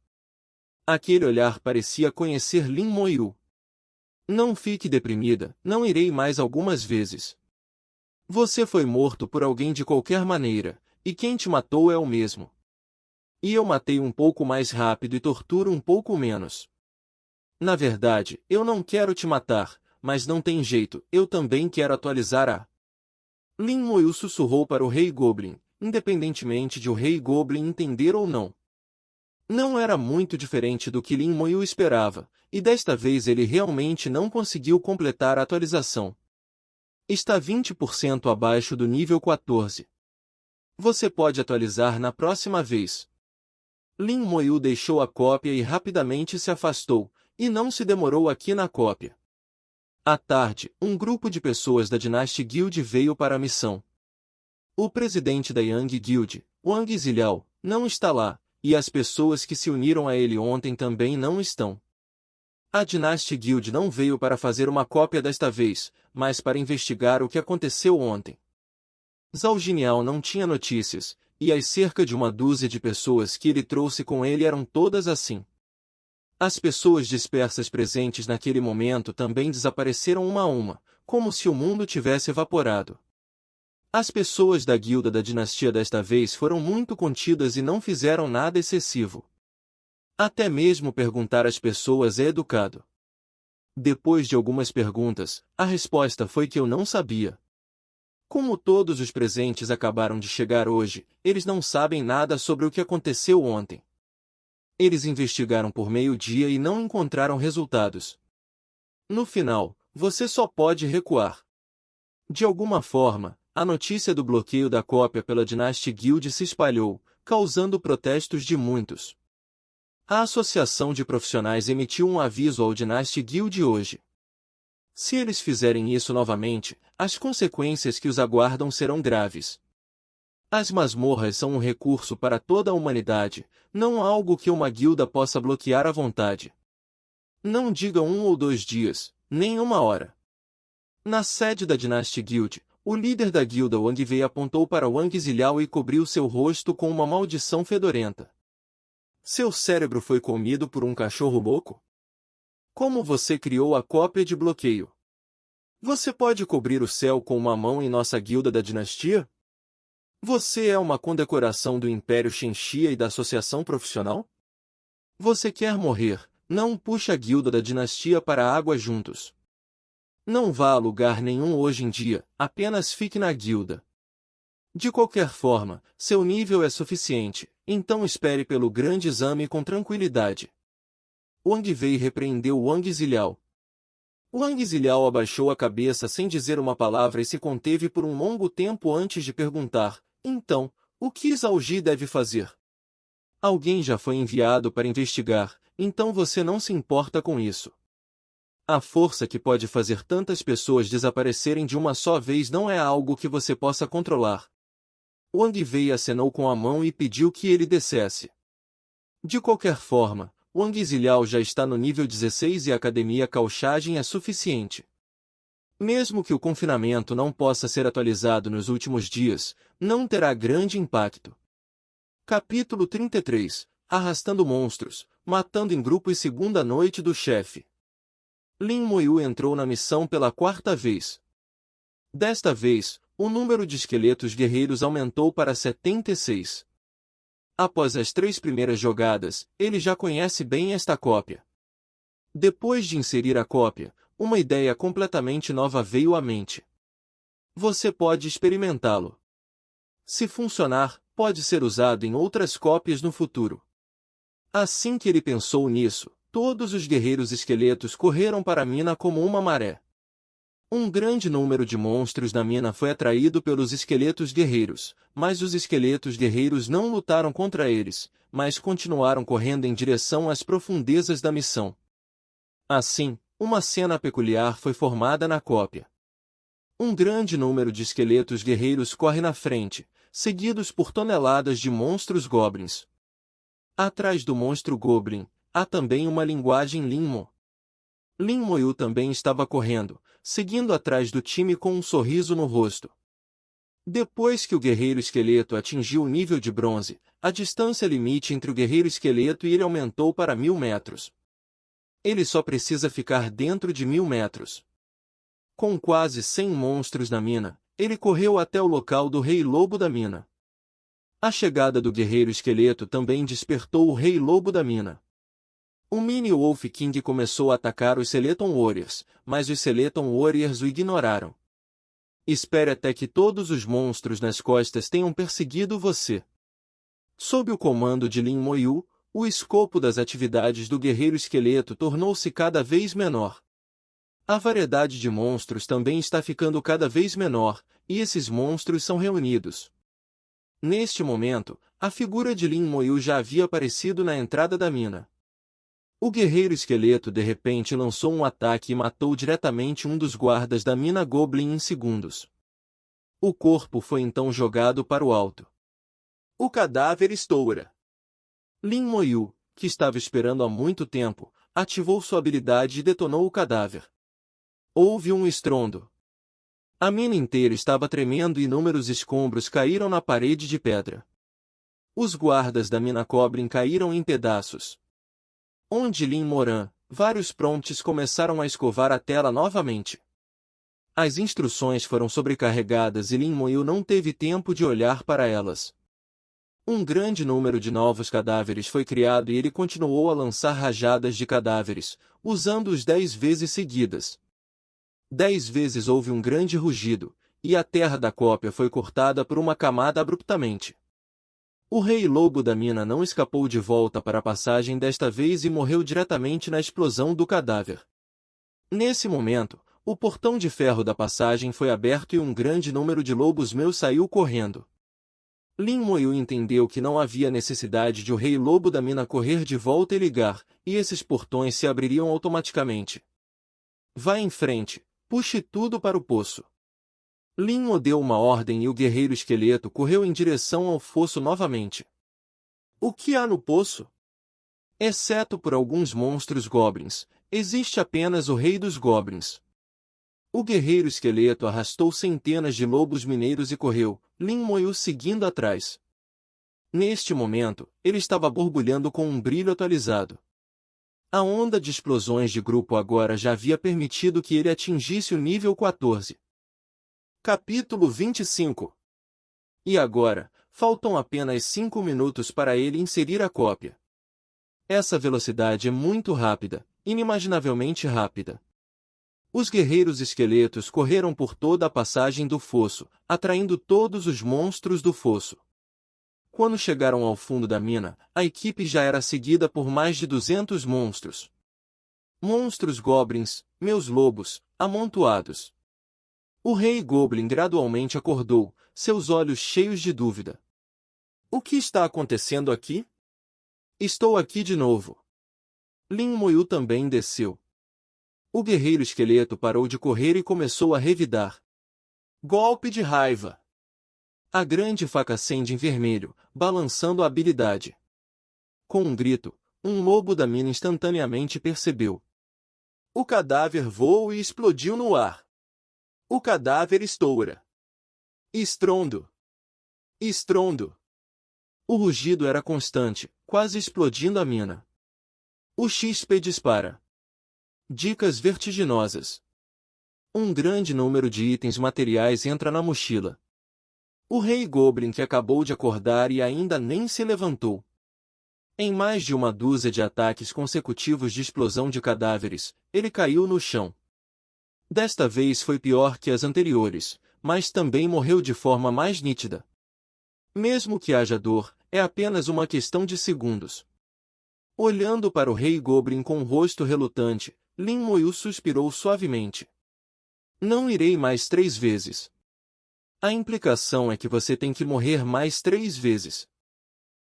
Aquele olhar parecia conhecer Lin Moyu. Não fique deprimida, não irei mais algumas vezes. Você foi morto por alguém de qualquer maneira, e quem te matou é o mesmo. E eu matei um pouco mais rápido e torturo um pouco menos. Na verdade, eu não quero te matar, mas não tem jeito, eu também quero atualizar a... Lin Moyu sussurrou para o Rei Goblin, independentemente de o Rei Goblin entender ou não. Não era muito diferente do que Lin Moyu esperava, e desta vez ele realmente não conseguiu completar a atualização. Está 20% abaixo do nível 14. Você pode atualizar na próxima vez. Lin Moyu deixou a cópia e rapidamente se afastou, e não se demorou aqui na cópia. À tarde, um grupo de pessoas da Dynasty Guild veio para a missão. O presidente da Yang Guild, Wang Ziliao, não está lá, e as pessoas que se uniram a ele ontem também não estão. A Dynasty Guild não veio para fazer uma cópia desta vez, mas para investigar o que aconteceu ontem. Zhao Jiniao não tinha notícias, e as cerca de uma dúzia de pessoas que ele trouxe com ele eram todas assim. As pessoas dispersas presentes naquele momento também desapareceram uma a uma, como se o mundo tivesse evaporado. As pessoas da guilda da dinastia desta vez foram muito contidas e não fizeram nada excessivo. Até mesmo perguntar às pessoas é educado. Depois de algumas perguntas, a resposta foi que eu não sabia. Como todos os presentes acabaram de chegar hoje, eles não sabem nada sobre o que aconteceu ontem. Eles investigaram por meio-dia e não encontraram resultados. No final, você só pode recuar. De alguma forma, a notícia do bloqueio da cópia pela Dynasty Guild se espalhou, causando protestos de muitos. A Associação de Profissionais emitiu um aviso ao Dynasty Guild hoje. Se eles fizerem isso novamente, as consequências que os aguardam serão graves. As masmorras são um recurso para toda a humanidade, não algo que uma guilda possa bloquear à vontade. Não diga 1 ou 2 dias, nem 1 hora. Na sede da Dynasty Guild, o líder da guilda Wang Wei apontou para Wang Ziliao e cobriu seu rosto com uma maldição fedorenta. Seu cérebro foi comido por um cachorro louco? Como você criou a cópia de bloqueio? Você pode cobrir o céu com uma mão em nossa guilda da dinastia? Você é uma condecoração do Império Shenxia e da Associação Profissional? Você quer morrer, não puxe a guilda da dinastia para a água juntos. Não vá a lugar nenhum hoje em dia, apenas fique na guilda. De qualquer forma, seu nível é suficiente, então espere pelo grande exame com tranquilidade. Wang Wei repreendeu Wang Ziliao. Wang Ziliao abaixou a cabeça sem dizer uma palavra e se conteve por um longo tempo antes de perguntar, então, o que Zhao Ji deve fazer? Alguém já foi enviado para investigar, então você não se importa com isso. A força que pode fazer tantas pessoas desaparecerem de uma só vez não é algo que você possa controlar. Wang Wei acenou com a mão e pediu que ele descesse. De qualquer forma, Wang Ziliao já está no nível 16 e a Academia Cauchagem é suficiente. Mesmo que o confinamento não possa ser atualizado nos últimos dias, não terá grande impacto. Capítulo 33 Arrastando monstros, matando em grupo e segunda noite do chefe. Lin Moyu entrou na missão pela 4ª vez. Desta vez, o número de esqueletos guerreiros aumentou para 76. Após as 3 primeiras jogadas, ele já conhece bem esta cópia. Depois de inserir a cópia, uma ideia completamente nova veio à mente. Você pode experimentá-lo. Se funcionar, pode ser usado em outras cópias no futuro. Assim que ele pensou nisso, todos os guerreiros esqueletos correram para a mina como uma maré. Um grande número de monstros na mina foi atraído pelos esqueletos guerreiros, mas os esqueletos guerreiros não lutaram contra eles, mas continuaram correndo em direção às profundezas da missão. Assim, uma cena peculiar foi formada na cópia. Um grande número de esqueletos guerreiros corre na frente, seguidos por toneladas de monstros goblins. Atrás do monstro goblin, há também uma linguagem Linmo. Linmoyu também estava correndo, seguindo atrás do time com um sorriso no rosto. Depois que o guerreiro esqueleto atingiu o nível de bronze, a distância limite entre o guerreiro esqueleto e ele aumentou para 1000 metros. Ele só precisa ficar dentro de 1000 metros. Com quase 100 monstros na mina, ele correu até o local do Rei Lobo da Mina. A chegada do guerreiro esqueleto também despertou o Rei Lobo da Mina. O Mini Wolf King começou a atacar os Skeleton Warriors, mas os Skeleton Warriors o ignoraram. Espere até que todos os monstros nas costas tenham perseguido você. Sob o comando de Lin Moyu, o escopo das atividades do guerreiro esqueleto tornou-se cada vez menor. A variedade de monstros também está ficando cada vez menor, e esses monstros são reunidos. Neste momento, a figura de Lin Moyu já havia aparecido na entrada da mina. O guerreiro esqueleto de repente lançou um ataque e matou diretamente um dos guardas da mina Goblin em segundos. O corpo foi então jogado para o alto. O cadáver estoura. Lin Moyu, que estava esperando há muito tempo, ativou sua habilidade e detonou o cadáver. Houve um estrondo. A mina inteira estava tremendo e inúmeros escombros caíram na parede de pedra. Os guardas da mina Goblin caíram em pedaços. Onde Lin Moran, vários prompts começaram a escovar a tela novamente. As instruções foram sobrecarregadas e Lin Moyu não teve tempo de olhar para elas. Um grande número de novos cadáveres foi criado e ele continuou a lançar rajadas de cadáveres, usando-os 10 vezes seguidas. 10 vezes houve um grande rugido, e a terra da cópia foi cortada por uma camada abruptamente. O Rei Lobo da Mina não escapou de volta para a passagem desta vez e morreu diretamente na explosão do cadáver. Nesse momento, o portão de ferro da passagem foi aberto e um grande número de lobos meus saiu correndo. Lin Moyu entendeu que não havia necessidade de o Rei Lobo da Mina correr de volta e ligar, e esses portões se abririam automaticamente. Vá em frente, puxe tudo para o poço. Lin Mo deu uma ordem e o guerreiro esqueleto correu em direção ao fosso novamente. O que há no poço? Exceto por alguns monstros goblins, existe apenas o Rei dos Goblins. O guerreiro esqueleto arrastou centenas de lobos mineiros e correu, Lin Moyu seguindo atrás. Neste momento, ele estava borbulhando com um brilho atualizado. A onda de explosões de grupo agora já havia permitido que ele atingisse o nível 14. Capítulo 25. E agora, faltam apenas 5 minutos para ele inserir a cópia. Essa velocidade é muito rápida, inimaginavelmente rápida. Os guerreiros esqueletos correram por toda a passagem do fosso, atraindo todos os monstros do fosso. Quando chegaram ao fundo da mina, a equipe já era seguida por mais de 200 monstros. Monstros goblins, meus lobos, amontoados. O Rei Goblin gradualmente acordou, seus olhos cheios de dúvida. O que está acontecendo aqui? Estou aqui de novo. Lin Moyu também desceu. O guerreiro esqueleto parou de correr e começou a revidar. Golpe de raiva. A grande faca acende em vermelho, balançando a habilidade. Com um grito, um lobo da mina instantaneamente percebeu. O cadáver voou e explodiu no ar. O cadáver estoura. Estrondo. Estrondo. O rugido era constante, quase explodindo a mina. O XP dispara. Dicas vertiginosas. Um grande número de itens materiais entra na mochila. O Rei Goblin que acabou de acordar e ainda nem se levantou. Em mais de uma dúzia de ataques consecutivos de explosão de cadáveres, ele caiu no chão. Desta vez foi pior que as anteriores, mas também morreu de forma mais nítida. Mesmo que haja dor, é apenas uma questão de segundos. Olhando para o Rei Goblin com o rosto relutante, Lin Moyu suspirou suavemente. Não irei mais 3 vezes. A implicação é que você tem que morrer mais 3 vezes.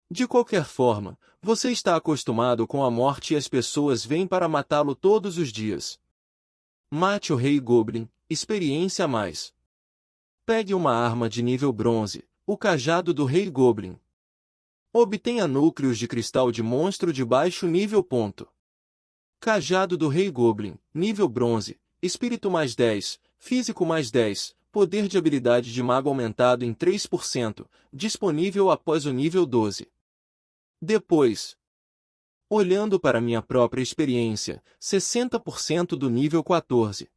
De qualquer forma, você está acostumado com a morte e as pessoas vêm para matá-lo todos os dias. Mate o Rei Goblin, experiência a mais. Pegue uma arma de nível bronze, o cajado do Rei Goblin. Obtenha núcleos de cristal de monstro de baixo nível. Cajado do Rei Goblin, nível bronze, espírito mais 10, físico mais 10, poder de habilidade de mago aumentado em 3%, disponível após o nível 12. Depois, olhando para minha própria experiência, 60% do nível 14.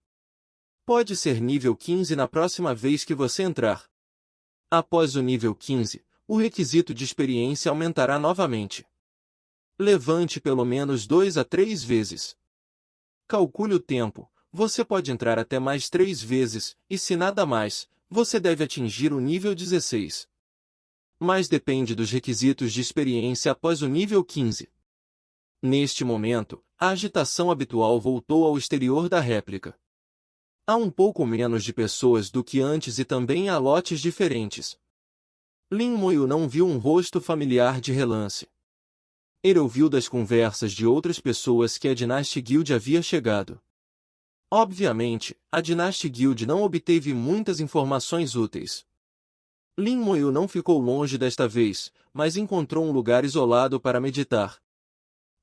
Pode ser nível 15 na próxima vez que você entrar. Após o nível 15, o requisito de experiência aumentará novamente. Levante pelo menos 2 a 3 vezes. Calcule o tempo, você pode entrar até mais 3 vezes, e se nada mais, você deve atingir o nível 16. Mas depende dos requisitos de experiência após o nível 15. Neste momento, a agitação habitual voltou ao exterior da réplica. Há um pouco menos de pessoas do que antes e também há lotes diferentes. Lin Moyu não viu um rosto familiar de relance. Ele ouviu das conversas de outras pessoas que a Dynasty Guild havia chegado. Obviamente, a Dynasty Guild não obteve muitas informações úteis. Lin Moyu não ficou longe desta vez, mas encontrou um lugar isolado para meditar.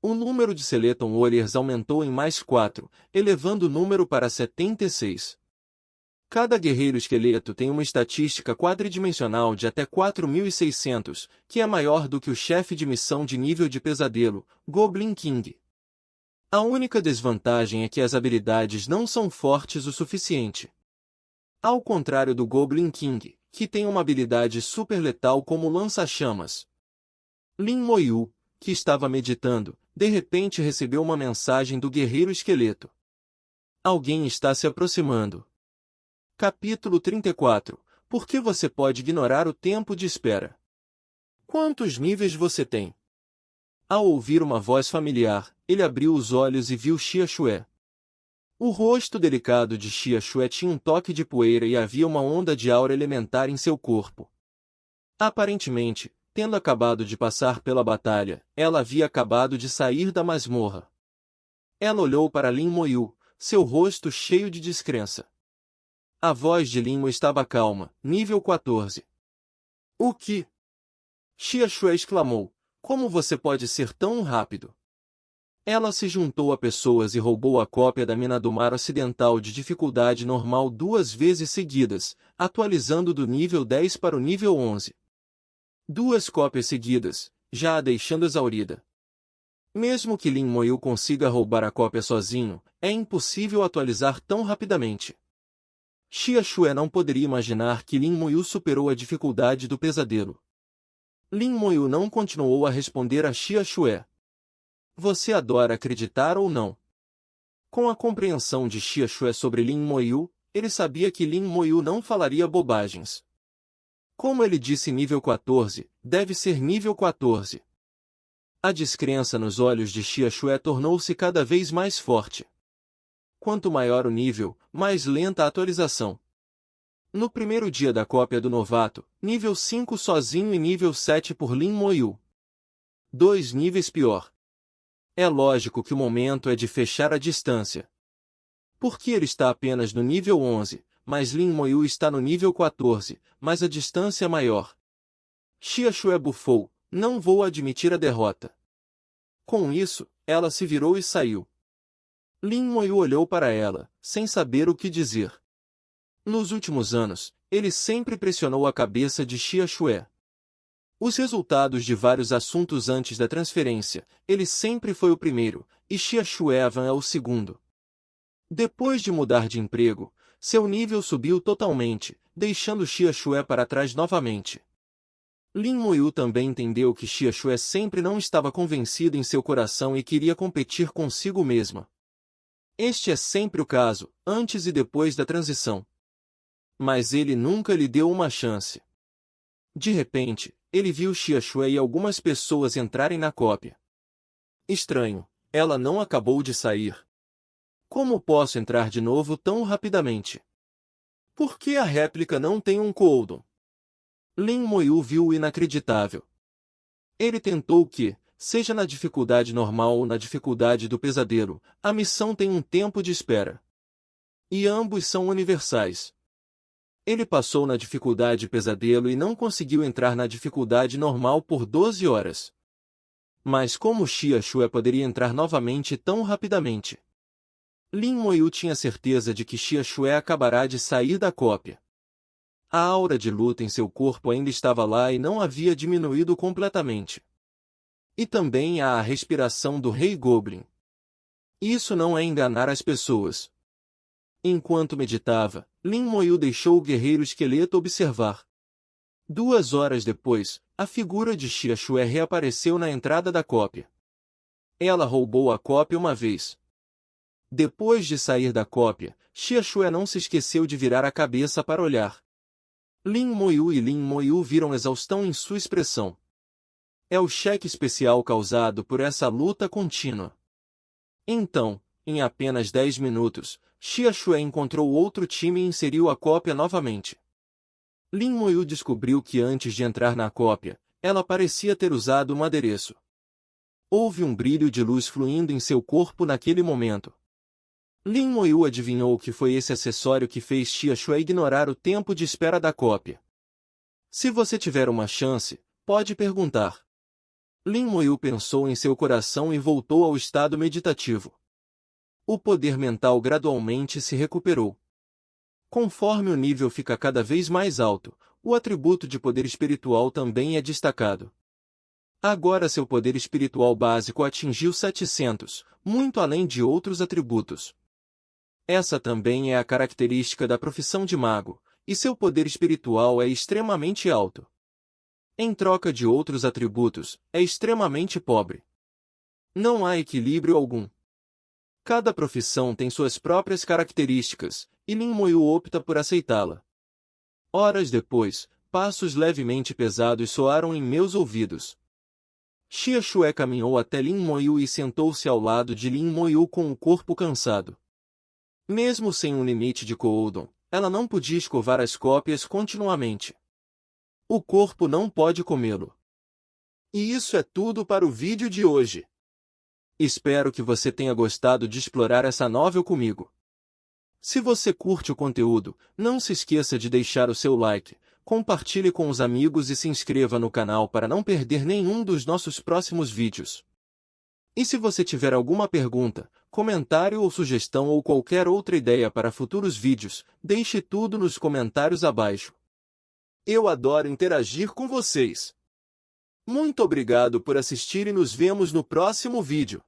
O número de Skeleton Warriors aumentou em mais 4, elevando o número para 76. Cada guerreiro esqueleto tem uma estatística quadridimensional de até 4.600, que é maior do que o chefe de missão de nível de pesadelo, Goblin King. A única desvantagem é que as habilidades não são fortes o suficiente. Ao contrário do Goblin King, que tem uma habilidade super letal como lança-chamas. Lin Moyu, que estava meditando, de repente recebeu uma mensagem do guerreiro esqueleto. Alguém está se aproximando. Capítulo 34. Por que você pode ignorar o tempo de espera? Quantos níveis você tem? Ao ouvir uma voz familiar, ele abriu os olhos e viu Xia Xue. O rosto delicado de Xia Xue tinha um toque de poeira e havia uma onda de aura elementar em seu corpo. Aparentemente, tendo acabado de passar pela batalha, ela havia acabado de sair da masmorra. Ela olhou para Lin Moyu, seu rosto cheio de descrença. A voz de Lin Moyu estava calma, nível 14. O que? Xia Xue exclamou. Como você pode ser tão rápido? Ela se juntou a pessoas e roubou a cópia da mina do mar ocidental de dificuldade normal 2 vezes seguidas, atualizando do nível 10 para o nível 11. 2 cópias seguidas, já a deixando exaurida. Mesmo que Lin Moyu consiga roubar a cópia sozinho, é impossível atualizar tão rapidamente. Xia Xue não poderia imaginar que Lin Moyu superou a dificuldade do pesadelo. Lin Moyu não continuou a responder a Xia Xue. Você adora acreditar ou não? Com a compreensão de Xia Xue sobre Lin Moyu, ele sabia que Lin Moyu não falaria bobagens. Como ele disse nível 14, deve ser nível 14. A descrença nos olhos de Xia Xue tornou-se cada vez mais forte. Quanto maior o nível, mais lenta a atualização. No primeiro dia da cópia do novato, nível 5 sozinho e nível 7 por Lin Moyu. 2 níveis pior. É lógico que o momento é de fechar a distância. Porque ele está apenas no nível 11, mas Lin Moyu está no nível 14, mas a distância é maior. Xia Xue bufou, não vou admitir a derrota. Com isso, ela se virou e saiu. Lin Moyu olhou para ela, sem saber o que dizer. Nos últimos anos, ele sempre pressionou a cabeça de Xia Xue. Os resultados de vários assuntos antes da transferência, ele sempre foi o primeiro, e Xia Xuevan é o segundo. Depois de mudar de emprego, seu nível subiu totalmente, deixando Xia Xue para trás novamente. Lin Moyu também entendeu que Xia Xue sempre não estava convencida em seu coração e queria competir consigo mesma. Este é sempre o caso, antes e depois da transição. Mas ele nunca lhe deu uma chance. De repente, ele viu Xiaxue e algumas pessoas entrarem na cópia. Estranho, ela não acabou de sair. Como posso entrar de novo tão rapidamente? Por que a réplica não tem um cooldown? Lin Moyu viu o inacreditável. Ele tentou que, seja na dificuldade normal ou na dificuldade do pesadelo, a missão tem um tempo de espera. E ambos são universais. Ele passou na dificuldade pesadelo e não conseguiu entrar na dificuldade normal por 12 horas. Mas como Xiaxue poderia entrar novamente tão rapidamente? Lin Moyu tinha certeza de que Xiaxue acabará de sair da cópia. A aura de luta em seu corpo ainda estava lá e não havia diminuído completamente. E também há a respiração do Rei Goblin. Isso não é enganar as pessoas. Enquanto meditava, Lin Moyu deixou o guerreiro esqueleto observar. 2 horas depois, a figura de Xiaxue reapareceu na entrada da cópia. Ela roubou a cópia uma vez. Depois de sair da cópia, Xiaxue não se esqueceu de virar a cabeça para olhar. Lin Moyu e Lin Moyu viram exaustão em sua expressão. É o cheque especial causado por essa luta contínua. Então, em apenas 10 minutos, Xiaxue encontrou outro time e inseriu a cópia novamente. Lin Moyu descobriu que antes de entrar na cópia, ela parecia ter usado um adereço. Houve um brilho de luz fluindo em seu corpo naquele momento. Lin Moyu adivinhou que foi esse acessório que fez Xiaxue ignorar o tempo de espera da cópia. Se você tiver uma chance, pode perguntar. Lin Moyu pensou em seu coração e voltou ao estado meditativo. O poder mental gradualmente se recuperou. Conforme o nível fica cada vez mais alto, o atributo de poder espiritual também é destacado. Agora seu poder espiritual básico atingiu 700, muito além de outros atributos. Essa também é a característica da profissão de mago, e seu poder espiritual é extremamente alto. Em troca de outros atributos, é extremamente pobre. Não há equilíbrio algum. Cada profissão tem suas próprias características, e Lin Moyu opta por aceitá-la. Horas depois, passos levemente pesados soaram em meus ouvidos. Xiaxue caminhou até Lin Moyu e sentou-se ao lado de Lin Moyu com o corpo cansado. Mesmo sem um limite de cooldown, ela não podia escovar as cópias continuamente. O corpo não pode comê-lo. E isso é tudo para o vídeo de hoje. Espero que você tenha gostado de explorar essa novel comigo. Se você curte o conteúdo, não se esqueça de deixar o seu like, compartilhe com os amigos e se inscreva no canal para não perder nenhum dos nossos próximos vídeos. E se você tiver alguma pergunta, comentário ou sugestão ou qualquer outra ideia para futuros vídeos, deixe tudo nos comentários abaixo. Eu adoro interagir com vocês. Muito obrigado por assistir e nos vemos no próximo vídeo.